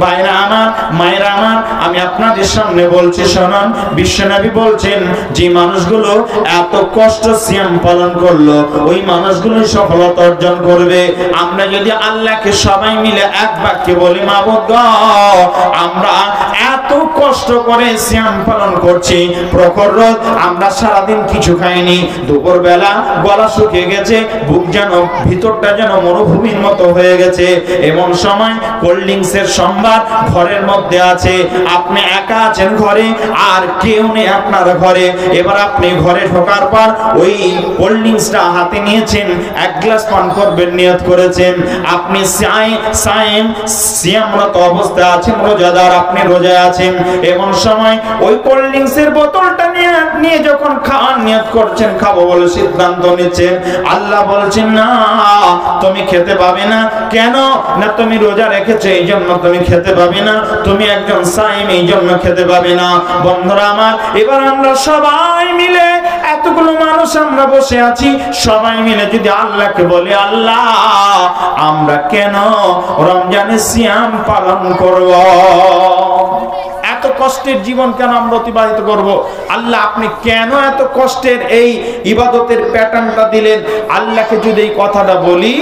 ভাইরা আমার, মায়েরা আমার, আমি আপনাদের সামনে বলছি শুনুন, বিশ্বনবী বলছেন যে মানুষগুলো এত কষ্ট সিয়াম পালন করলো, ওই মানুষগুলো সফলতা অর্জন করবে। আমরা যদি আল্লাহকে সবাই মিলে এক বাক্যে বলি, মাবুদ গো, আমরা এত কষ্ট করে সিয়াম পালন করছি, প্রখর রোদ, আমরা সারাদিন কিছু খাইনি, দুপুর বেলা গলা শুকিয়ে গেছে, বুক যেন ভিতরটা যেন মরুভূমির মতো হয়ে গেছে, এমন সময় কোল্ড ড্রিঙ্কস এর সম্ভার ঘরের মধ্যে আছে, আপনি একা আছেন ঘরে, আর কেউ নেই আপনার ঘরে। এবার আপনি ঘরে ঢোকার পর ওই কোল্ড ড্রিঙ্কসটা হাতে নিয়েছেন, এক গ্লাস পান করবেন নিয়ত করেছেন, আপনি সিয়ামরত অবস্থায় আছেন, রোজাদার, আপনি রোজায় আছেন, এমন সময় ওই কোল্ড ড্রিঙ্কস এর বোতলটা নিয়ে যখন খাওয়ার নিয়ত করছেন, খাবো বলে সিদ্ধান্ত নিচ্ছেন, আল্লাহ বলছেন না, তুমি খেতে পাবে না। কেন না, তুমি রোজা রেখেছো এই জন্য তুমি খেতে পাবে না, তুমি একজন সাইম এই জন্য খেতে পাবে না। বন্ধুরা আমার, এবার আমরা সবাই মিলে, এতগুলো মানুষ আমরা বসে আছি, সবাই মিলে যদি আল্লাহকে বলি, আল্লাহ আমরা কেন রমজানে সিয়াম পালন করব? এত কষ্টের জীবন কেন আমরা অতিবাহিত করব? আল্লাহ আপনি কেন এত কষ্টের এই ইবাদতের প্যাটার্নটা দিলেন? আল্লাহকে যদি এই কথাটা বলি,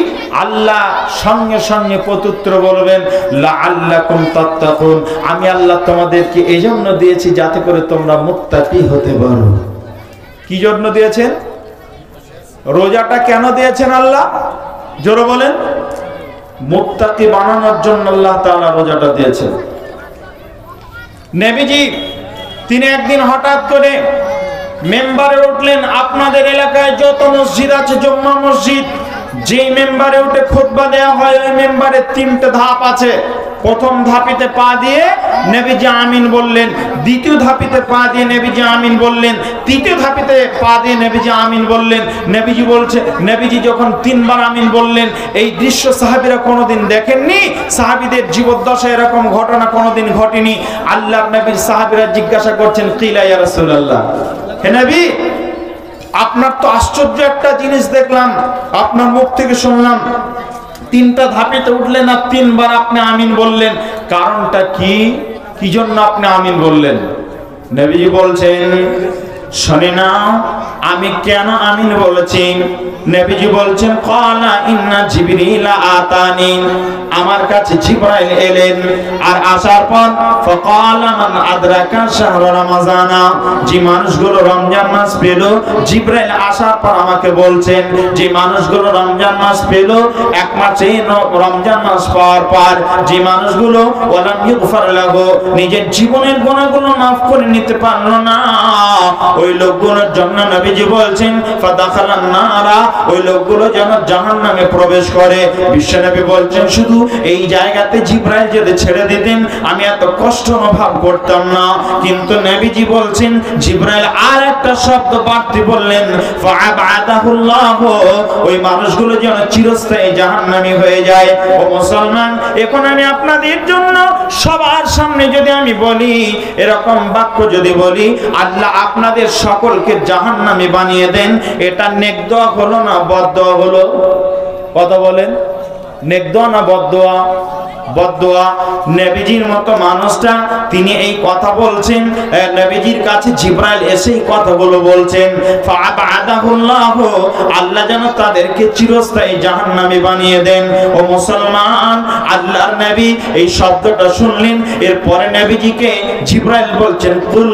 আল্লাহ সঙ্গে সঙ্গে প্রত্যুত্তর বলবেন, লাআল্লাকুম তাত্তাকুন, আমি আল্লাহ তোমাদেরকে এই জন্য দিয়েছি যাতে করে তোমরা মুত্তাকি হতে পারো। কি জন্য দিয়েছেন? রোজাটা কেন দিয়েছেন আল্লাহ? জোরে বলেন। মুত্তাকি বানানোর জন্য আল্লাহ তাআলা রোজাটা দিয়েছেন। নবীজি তিনি একদিন হঠাৎ করে মেম্বারে উঠলেন। আপনাদের এলাকায় যত মসজিদ আছে, জুম্মা মসজিদ, যে মেম্বারে উঠে খুতবা দেওয়া হয়, ওই মেম্বারে 3টে ধাপ আছে। প্রথম ধাপিতে পা দিয়ে নবীজি আমিন বললেন, দ্বিতীয় ধাপিতে পা দিয়ে নবীজি আমিন বললেন, তৃতীয় ধাপিতে পা দিয়ে নবীজি আমিন বললেন। নবীজি বলছে, নবীজি যখন 3বার আমিন বললেন, এই দৃশ্য সাহাবীরা কোনোদিন দেখেননি, সাহাবীদের জীবদ্দশায় এরকম ঘটনা কোনোদিন ঘটেনি। আল্লাহর নবীর সাহাবীরা জিজ্ঞাসা করছেন, কিলা ইয়া রাসূলুল্লাহ, হে নবী, আপনার তো আশ্চর্য একটা জিনিস দেখলাম, আপনার মুখ থেকে শুনলাম 3টা ধাপেতে উঠলেন আর 3বার আপনি আমিন বললেন, কারণটা কি? কি জন্য আপনি আমিন বললেন? নবীজি বলছেন, শুনে নাও আমি কেন আমিন বলেছি। নবীজি বলছেন, ক্বালা ইন্না জিবরিলা আতানি, আমার কাছে জিবরাইল এলেন, আর আসার পর ফাকালা মান আদরাকা শাহর রমাজানা, যে মানুষগুলো রমজান মাস পেল, জিবরাইল আসার পর আমাকে বলছেন যে মানুষগুলো রমজান মাস পেল, এক মাসে রমজান মাস পাওয়ার পর যে মানুষগুলো ওয়ালাম ইগফার লাহু, নিজের জীবনের গুনাহগুলো মাফ করে নিতে পারলো না, ওই লোকগুলোর জন্য নবীজি বলছেন ফাদাখালান নারা, ওই লোকগুলো যেন জাহান্নামে প্রবেশ করে। বিশ্বনবী বলছেন, শুধু এই জায়গাতে জিবরাইল যদি ছেড়ে দিতেন আমি এত কষ্ট অনুভব করতাম না। কিন্তু নবীজি বলছেন, জিবরাইল আর একটা শব্দ বাড়তি বললেন, ফাআবাদাহুল্লাহ, ওই মানুষগুলো যেন চিরস্থায়ী জাহান্নামী হয়ে যায়। ও মুসলমান, এখন আমি আপনাদের জন্য সবার সামনে যদি আমি বলি, এরকম বাক্য যদি বলি, আল্লাহ আপনাদের সকলকে জাহান্নামী বানিয়ে দেন, এটা নেক দোয়া হলো না বদ দোয়া হলো? কথা বলেন, নেক দোয়া না বদ দোয়া? বদদোয়া। নবীজির মতো মানুষটা তিনি এই কথা বলছেন, নবীজির কাছে জিবরাইল এসে এই কথাগুলো বলছেন। ফাআবাদাহুল্লাহ, আল্লাহ যেন তাদেরকে চিরস্থায়ী জাহান্নামী বানিয়ে দেন। ও মুসলমান, আল্লাহর নবী এই শব্দটা শুনলেন, এরপরে নবীজিকে জিবরাইল বলছেন কুল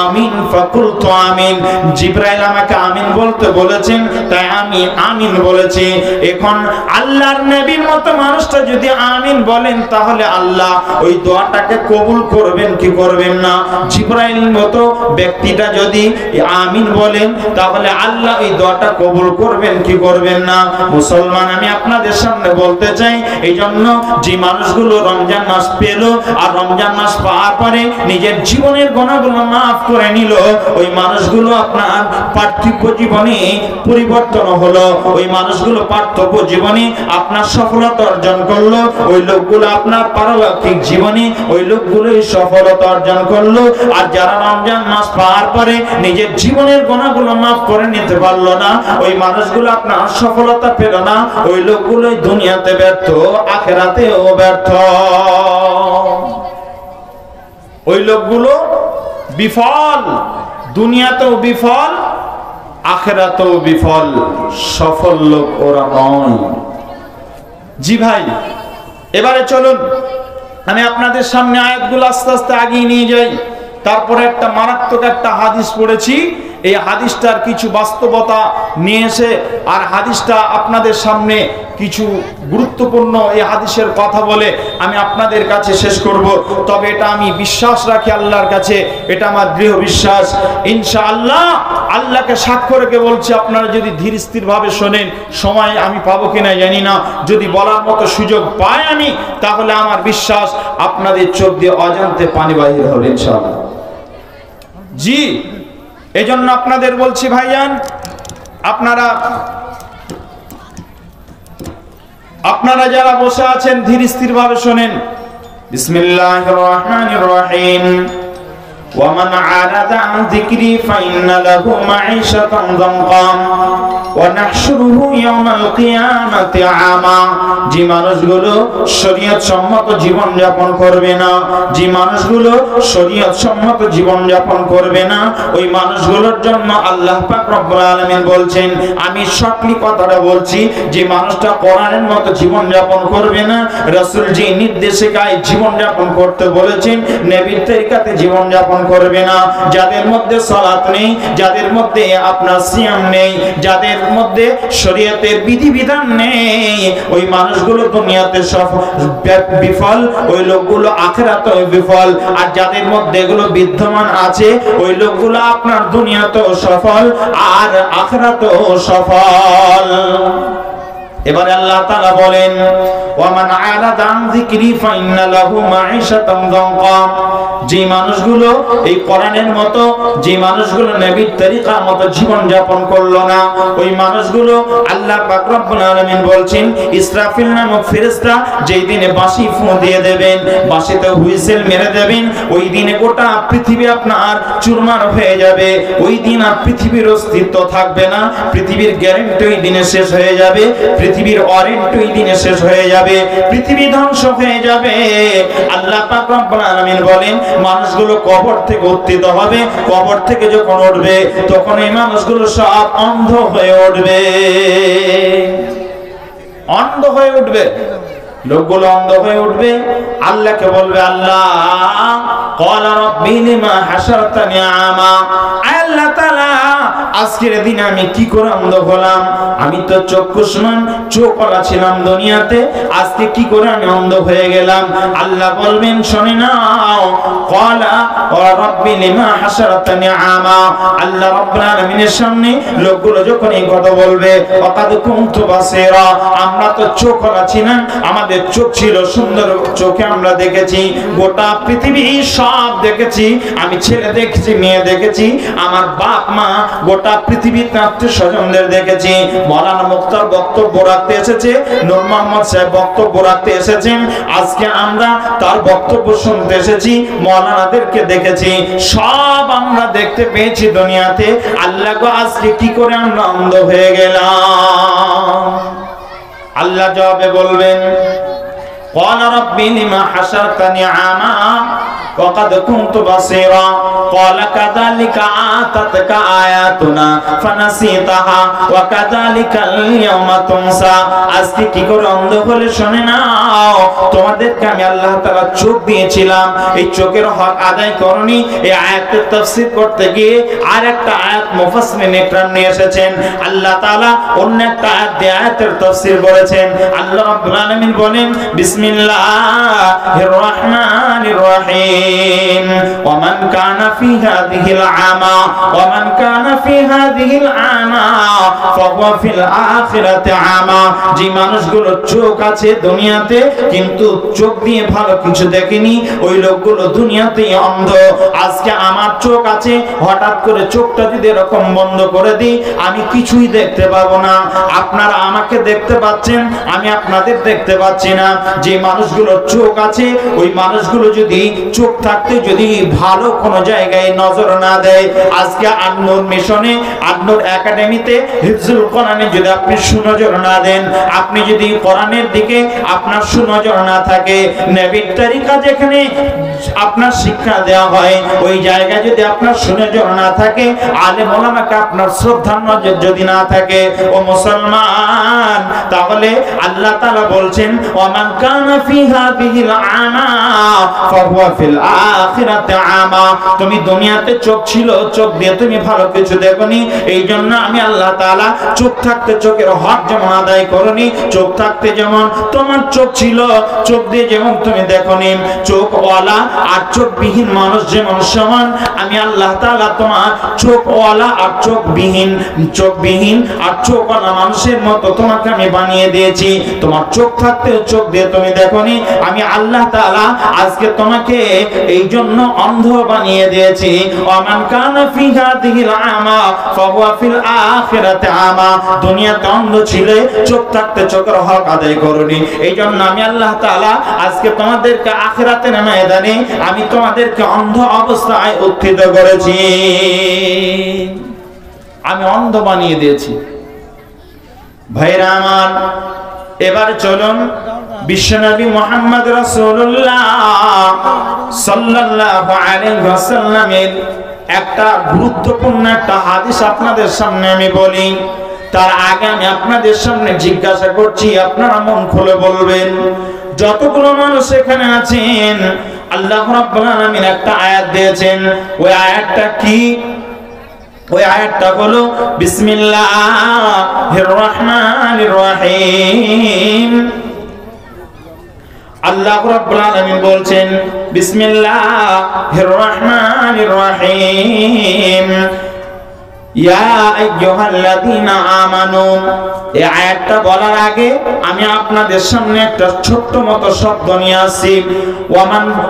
আমিন, ফাকুলতু আমিন। জিবরাইল আমাকে আমিন বলতে বলেছেন, তাই আমি আমিন বলেছি। এখন আল্লাহর নবীর মতো মানুষটা যদি আমিন বলেন, তাহলে আল্লাহ ওই দোয়াটাকে কবুল করবেন কি করবেন না? জিবরাইল মতো ব্যক্তিটা যদি আমিন বলেন, তাহলে আল্লাহ এই দোয়াটা কবুল করবেন কি করবেন না? মুসলমান, আমি আপনাদের সামনে বলতে চাই, এই জন্য যে মানুষগুলো রমজান মাস পেল আর রমজান মাস পাওয়ার পরে নিজের জীবনের গুনাহগুলো মাফ করে নিল, ওই মানুষগুলো আপনার পার্থিব জীবনে পরিবর্তন হলো, ওই মানুষগুলো পার্থিব জীবনে আপনার সফলতা অর্জন করলো, ওই লোকগুলো আপনার পারলৌকিক জীবনে ওই লোকগুলোই সফলতা অর্জন করলো। আর যারা রমজান মাস পাওয়ার পরে নিজের জীবনের গুনাহগুলো মাফ করে নিতে পারলো না, ওই মানুষগুলো আপনার সফলতা পেল না, ওই লোকগুলোই দুনিয়াতে ব্যর্থ, আখিরাতেও ব্যর্থ। ওই লোকগুলো বিফল, দুনিয়াতেও বিফল, আখিরাতেও বিফল, সফল লোক ওরা নয়। জি ভাই, এবারে চলুন আমি আপনাদের সামনে আয়াতগুলো আস্তে আস্তে আগিয়ে নিয়ে যাই। তারপরে একটা মারাত্মক একটা হাদিস পড়েছি, এই হাদিসটার কিছু বাস্তবতা নিয়ে এসে আর হাদিসটা আপনাদের সামনে কিছু গুরুত্বপূর্ণ এই হাদিসের কথা বলে আমি আপনাদের কাছে শেষ করব। তবে এটা আমি বিশ্বাস রাখি আল্লাহর কাছে, এটা আমার দৃঢ় বিশ্বাস ইনশাআল্লাহ। আল্লাহকে সাক্ষ্য রেখে বলছি, আপনারা যদি ধীর স্থির ভাবে শোনেন, সময় আমি পাবো কিনা জানি না, যদি বলার মতো সুযোগ পাই আমি, তাহলে আমার বিশ্বাস আপনাদের চোখ দিয়ে অজান্তে পানি বাহির হবে ইনশাআল্লাহ। জি, এজন্য আপনাদের বলছি ভাইজান, আপনারা যারা বসে আছেন ধীর স্থির ভাবে শোনেন। বিসমিল্লাহির রহমানির রহিম। ومن عرض عن ذكري فإن له معيشة ضنكا ونحشره يوم القيامة أعمى। যে মানুষগুলো শরীয়ত সম্মত জীবন যাপন করবে না, যে মানুষগুলো শরীয়ত সম্মত জীবন যাপন করবে না, ওই মানুষগুলোর জন্য আল্লাহ পাক রব্বুল আলামিন বলছেন, আমি সঠিক কথাটা বলছি, যে মানুষটা কোরআনের মতো জীবন যাপন করবে না, রাসূল যে নির্দেশিকায় জীবন যাপন করতে বলেছেন, নবীর তরিকাতে জীবন যাপন করবে না, যাদের মধ্যে সালাত নেই, যাদের মধ্যে আপনার সিয়াম নেই, যাদের মধ্যে শরীয়তের বিধিবিধান নেই, ওই মানুষগুলো দুনিয়াতে বিফল, ওই লোকগুলো আখিরাতেও বিফল। আর যাদের মধ্যে এগুলো বিদ্যমান আছে, ওই লোকগুলো আপনার দুনিয়াতেও সফল আর আখিরাতেও সফল। এবারে আল্লাহ তাআলা বলেন, ওয়ামান আরাদা আন যিকরি ফাইন্না লাহু মাঈশাতান যানকা। যে মানুষগুলো এই কোরআনের মতো, যে মানুষগুলো নবীর তরিকার মতো জীবন যাপন করলো না, ওই মানুষগুলো আল্লাহ পাক রব্বুল আলামিন বলছেন, ইসরাফিল নামক ফেরেশতা যেই দিনে বাঁশি ফু দিয়ে দেবেন, বাঁশিতে হুইসেল মেরে দেবেন, ওই দিনে গোটা পৃথিবী আপনার চুরমার হয়ে যাবে। ওই দিন আর পৃথিবীর অস্তিত্ব থাকবে না, পৃথিবীর গ্যারান্টি ওই দিনে শেষ হয়ে যাবে, পৃথিবীর ওয়ারেন্টি ওই দিনে শেষ হয়ে যাবে, পৃথিবী ধ্বংস হয়ে যাবে। আল্লাহ পাক রব্বুল আলামিন বলেন, মানুষগুলো কবর থেকে উত্থিত হবে, কবর থেকে যখন উঠবে তখন এই মানুষগুলো সব অন্ধ হয়ে উঠবে, অন্ধ হয়ে উঠবে, লোকগুলো অন্ধ হয়ে উঠবে। আল্লাহকে বলবে, আল্লাহ ক্বালা রাব্বি লিমা হাশারতানি আমা। আল্লাহ তাআলা, আজকের দিনে আমি কি করে অন্ধ হলাম? আমি তো চক্ষুষ্মান, চোখওয়ালা ছিলাম দুনিয়াতে, আজকে কি করে আমি অন্ধ হয়ে গেলাম? আল্লাহ বলবেন, শুনে নাও, ক্বালা রাব্বি লিমা হাশারতানি আমা। আল্লাহ রাব্বুল আলামিনের সামনে লোকগুলো যখন এই কথা বলবে, ওয়াকাদ কুনতু বাসীরা, আমরা তো চোখওয়ালা ছিলাম, আমাদের চোখ ছিল সুন্দর, চোখে আমরা দেখেছি গোটা পৃথিবী সব দেখেছি, আমি ছেলে দেখেছি, মেয়ে দেখেছি, আমার বাপ মা, গোটা পৃথিবীর আত্মীয় স্বজনদের দেখেছি। মাওলানা মুখতার বক্তব্য রাখতে এসেছে, নূর মোহাম্মদ সাহেব বক্তব্য রাখতে এসেছেন, আজকে আমরা তার বক্তব্য শুনতে এসেছি, মাওলানাদেরকে দেখেছি, সব আমরা দেখতে পেয়েছি দুনিয়াতে। আল্লাহ গো, আজকে কি করে আমরা অন্ধ হয়ে গেলাম? আল্লাহ জবাবে বলবেন, قال رب لما حشرتني أعمى وقد كنت بصيرا قال كذلك آتتك آياتنا فنسيتها وكذلك اليوم تنسى আজকে কি করে অন্ধ হলে শুনে নাও তোমাদেরকে আমি আল্লাহ তাআলা চোখ দিয়েছিলাম এই চোখের হক আদায় করনি এই আয়াতের তাফসীর করতে গিয়ে আরেকটা আয়াত মুফাসসিরিন ইকরাম নিয়ে এসেছেন আল্লাহ তাআলা অন্য একটা আয়াত দিয়ে আয়াতের তাফসীর করেছেন আল্লাহ রাব্বুল আলামিন বলেন বিসমিল্লাহির রহমানির রহিম ওয়ামান কানা ফি হাযিহিল আমা ওয়ামান কানা ফি হাযিহিল আমা ফাহুয়া ফিল আখিরাতি আমা যে মানুষগুলো চোখ আছে দুনিয়াতে কিন্তু চোখ দিয়ে ভালো কিছু দেখেনি ওই লোকগুলো দুনিয়াতেই অন্ধ আজকে আমার চোখ আছে হঠাৎ করে চোখটা যদি এরকম বন্ধ করে দিই আমি কিছুই দেখতে পাবো না আপনারা আমাকে দেখতে পাচ্ছেন আমি আপনাদের দেখতে পাচ্ছি না যে মানুষগুলোর চোখ আছে ওই মানুষগুলো যদি চোখ থাকতে যদি ভালো কোনো জায়গায় নজর না দেয় আজকে আন-নূর মিশনে আন-নূর একাডেমিতে হিফজুল কোরআনে যদি আপনি সুনজর না দেন আপনি যদি কোরআনের দিকে আপনার সুনজর না থাকে নবীর তরিকা যেখানে আপনার শিক্ষা দেওয়া হয় ওই জায়গায় যদি আপনার সুনজর না থাকে আলেম ওলামাকে আপনার শ্রদ্ধা নজর যদি না থাকে ও মুসলমান তাহলে আল্লাহ তাআলা বলছেন ওয়ামান কানা ফি হাযিহিল আমা ফাহুয়া ফিল আখিরাতি আমা তুমি দুনিয়াতে চোখ ছিল চোখ দিয়ে তুমি ভালো কিছু দেখোনি এইজন্য আমি আল্লাহ তাআলা চোখ থাকতে চোখের হক যেমন আদায় করনি চোখ থাকতে যেমন তোমার চোখ ছিল চোখ দিয়ে যেমন তুমি দেখোনি চোখওয়ালা আর চোখবিহীন মানুষ যেমন সমান আমি আল্লাহ তাআলা তোমার চোখওয়ালা আর চোখবিহীন আর চোখওয়ালা মানুষের মতো তোমাকে আমি বানিয়ে দিয়েছি তোমার চোখ থাকতে চোখ দিয়ে তুমি দেখোনি আমি আল্লাহ তাআলা আজকে তোমাকে এই জন্য অন্ধ বানিয়ে দিয়েছি ওয়ামান কানা ফি হাযিহিল আমা ফাহুয়া ফিল আখিরাতি আমা দুনিয়াতে অন্ধ ছিলে চোখ থাকতে চোখের হক আদায় করনি এইজন্য আমি আল্লাহ তাআলা আজকে তোমাদেরকে আখিরাতের ময়দানে আমি তোমাদেরকে অন্ধ অবস্থায় উত্থিত করেছি আমি অন্ধ বানিয়ে দিয়েছি ভাইরা আমার এবার চলুন বিশ্বনবী মুহাম্মদ রাসূলুল্লাহ সাল্লাল্লাহু আলাইহি ওয়াসাল্লামের একটা গুরুত্বপূর্ণ একটা হাদিস আপনাদের সামনে আমি বলি তার আগে আমি আপনাদের সামনে জিজ্ঞাসা করছি আপনারা মন খুলে বলবেন যতগুলো মানুষ এখানে আছেন আল্লাহ রাব্বুল আলামিন একটা আয়াত দিয়েছেন ওই আয়াতটা কি ওই আয়াতটা হলো বিসমিল্লাহির রহমানির রহিম আল্লাহ রাব্বুল আলামিন বলছেন বিসমিল্লাহির রহমানির রহিম ইয়া আইয়ুহাল্লাযীনা আমানু এই আয়াতটা বলার আগে আমি আপনাদের সামনে একটা ছোট্ট মতো শব্দ নিয়ে আসি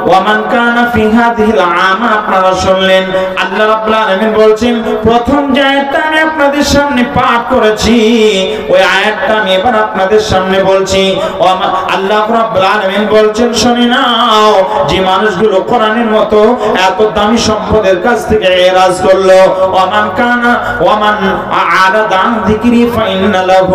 ওয়ামান কানা ফি হাযিহিল আমা আপনারা শুনলেন আল্লাহ রাব্বুল আলামিন বলছেন প্রথম যে আয়াতটা আমি আপনাদের সামনে পাঠ করেছি ওই আয়াতটা আমি এবার আপনাদের সামনে বলছি আল্লাহ রাব্বুল আলামিন বলছেন শুনে নাও যে মানুষগুলো কোরআনের মতো এত দামি সম্পদের কাছ থেকে এরাজ করলো ওয়ামান আ'রাদা আন যিকরি ফাইন্না লাহু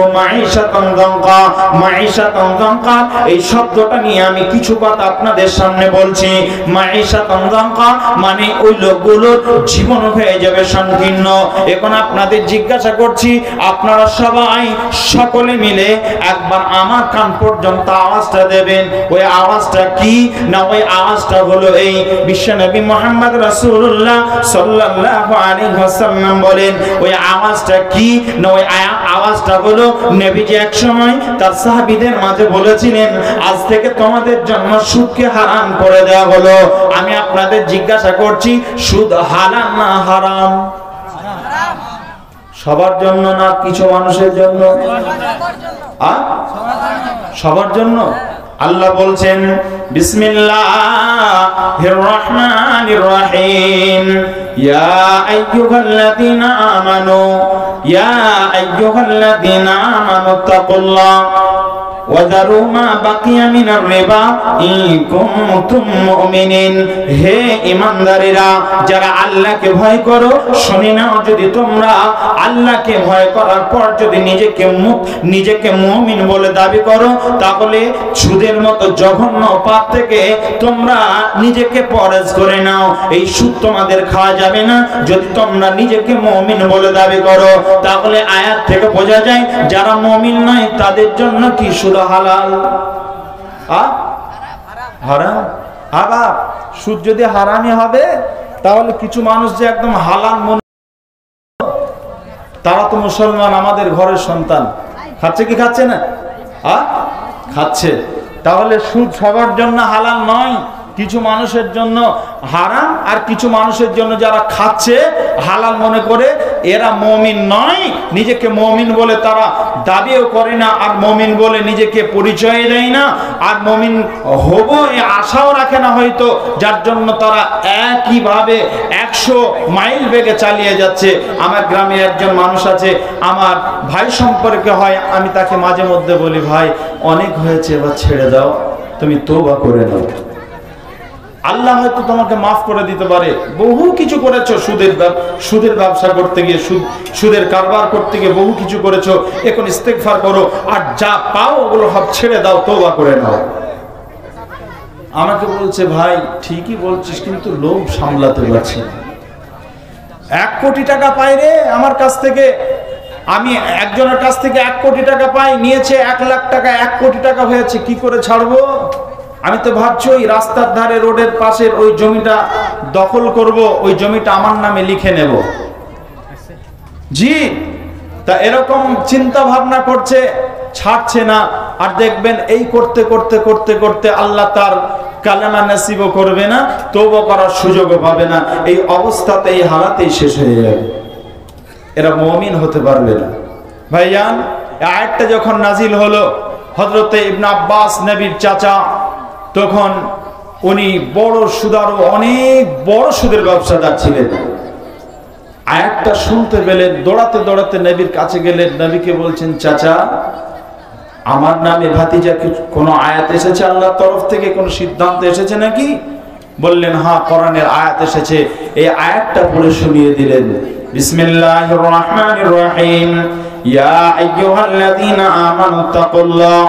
মাঈশাতান যানকা এই শব্দটা নিয়ে আমি কিছু কথা আপনাদের সামনে বলছি মাঈশাতান যানকা মানে ওই লোকগুলোর জীবন হয়ে যাবে সংকীর্ণ এখন আপনাদের জিজ্ঞাসা করছি আপনারা সবাই সকলে মিলে একবার আমার কান পর্যন্ত আওয়াজটা দেবেন ওই আওয়াজটা কি না ওই আওয়াজটা হলো এই বিশ্বনবী মুহাম্মদ রাসূলুল্লাহ সাল্লাল্লাহু আলাইহি ওয়াসাল্লাম বলেন ওই আওয়াজটা কি না ওই আওয়াজটা হলো নবীজি এক সময় তার সাহাবীদের মাঝে বলেছিলেন আজ থেকে তোমাদের জন্য সুদকে হারাম করে দেওয়া হলো আমি আপনাদের জিজ্ঞাসা করছি সুদ হালাল না হারাম সবার জন্য না কিছু মানুষের জন্য সবার জন্য আল্লাহ বলছেন বিসমিল্লাহির রহমানির রহিম ইয়া আইয়ুহাল্লাযীনা আমানু তাকুল্লাহ ওয়াযারু মা বাকিয়া মিনার রিবা ইন কুনতুম মুমিনিন। হে ঈমানদারেরা, যারা আল্লাহকে ভয় করো, শুনে নাও, যদি তোমরা আল্লাহকে ভয় করার পর যদি নিজেকে মুমিন বলে দাবি করো, তাহলে সুদের মতো জঘন্য পাপ থেকে তোমরা নিজেকে পরহেজ করে নাও। এই সুদ তোমাদের খাওয়া যাবে না যদি তোমরা নিজেকে মুমিন বলে দাবি করো। তাহলে আয়াত থেকে বোঝা যায় যারা মুমিন নয় তাদের জন্য কি সুদ হালাল? হারাম। আবার সুদ যদি হারামই হবে, তাহলে কিছু মানুষ যে একদম হালাল মনে, তারা তো মুসলমান, আমাদের ঘরের সন্তান, খাচ্ছে কি খাচ্ছে না? খাচ্ছে। তাহলে সুদ সবার জন্য হালাল নয়, কিছু মানুষের জন্য হারাম, আর কিছু মানুষের জন্য যারা খাচ্ছে হালাল মনে করে, এরা মুমিন নয়, নিজেকে মুমিন বলে তারা দাবিও করে না, আর মুমিন বলে নিজেকে পরিচয় দেয় না, আর মুমিন হবো এই আশাও রাখে না হয়তো, যার জন্য তারা একইভাবে 100 মাইল বেগে চালিয়ে যাচ্ছে। আমার গ্রামে একজন মানুষ আছে, আমার ভাই সম্পর্কে হয়, আমি তাকে মাঝে মধ্যে বলি, ভাই অনেক হয়েছে, এবার ছেড়ে দাও, তুমি তওবা করে নাও, আল্লাহ হয়তো তোমাকে মাফ করে দিতে পারে। বহু কিছু করেছো, সুদের ব্যবসা করতে গিয়ে, সুদের কারবার করতে গিয়ে বহু কিছু করেছো, এখন ইস্তেগফার করো, আর যা পাও ওগুলো সব ছেড়ে দাও, তওবা করে নাও। আমাকে বলছে, ভাই ঠিকই বলছিস, কিন্তু লোভ সামলাতে পারছি না। 1 কোটি টাকা পাই রে আমার কাছ থেকে, আমি একজনের কাছ থেকে 1 কোটি টাকা পাই, নিয়েছে 1 লাখ টাকা, 1 কোটি টাকা হয়েছে, কি করে ছাড়বো? আমি তো ভাবছি ওই রাস্তার ধারে, রোডের পাশের ওই জমিটা দখল করব, ওই জমিটা আমার নামে লিখে নেব। জি, তা এরকম চিন্তা ভাবনা করছে, ছাড়ছে না। আর দেখবেন এই করতে করতে করতে করতে আল্লাহ তার কালেমা নসিবও করবে না, তওবা করার সুযোগও পাবে না। এই অবস্থাতে, এই হালাতেই শেষ হয়ে যাবে, এরা মুমিন হতে পারবে না। ভাইজান, এই আয়াতটা যখন নাজিল হলো, হযরতে ইবনে আব্বাস নবীর চাচা, তখন উনি বড় সুদারো, অনেক বড় সুদের ব্যবসাদার ছিলেন। আয়াতটা শুনতে পেলেন, দৌড়াতে দৌড়াতে নবীর কাছে গেলেন, নবীকে বলছেন, চাচা আমার নামে ভাতিজা কোনো আয়াত এসেছে আল্লাহর তরফ থেকে, কোনো সিদ্ধান্ত এসেছে নাকি? বললেন, হ্যাঁ, কোরআনের আয়াত এসেছে। এই আয়াতটা পড়ে শুনিয়ে দিলেন, বিসমিল্লাহির রহমানির রহিম, ইয়া আইয়ুহাল্লাযীনা আমানু তাকুল্লাহ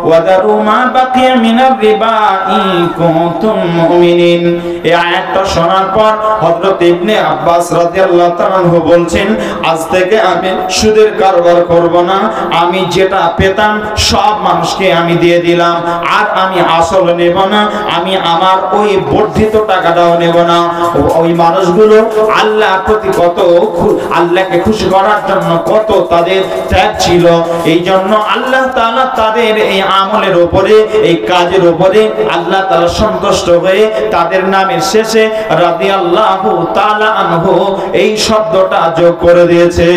ওয়া যারু মা বাকিয়া মিনার রিবা ইন কুনতুম মুমিনিন। এই আয়াতটা শোনার পর হযরত ইবনে আব্বাস রাদিয়াল্লাহু তাআলা আনহু বলছেন, আজ থেকে আমি সুদের কারবার করব না, আমি যেটা পেতাম সব মানুষকে আমি দিয়ে দিলাম, আর আমি আসল নেব না, আমি আমার ওই বর্ধিত টাকাটাও নেব না। ওই মানুষগুলো আল্লাহর প্রতি কত, আল্লাহকে খুশি করার জন্য কত তাদের ত্যাগ ছিল, এই জন্য আল্লাহ তাআলা তাদের এই আমলের উপরে, এই কাজের উপরে আল্লাহ তাআলা সন্তুষ্ট হয়ে তাদের নামের শেষে রাদিয়াল্লাহু তাআলা আনহু এই শব্দটা যোগ করে দিয়েছে।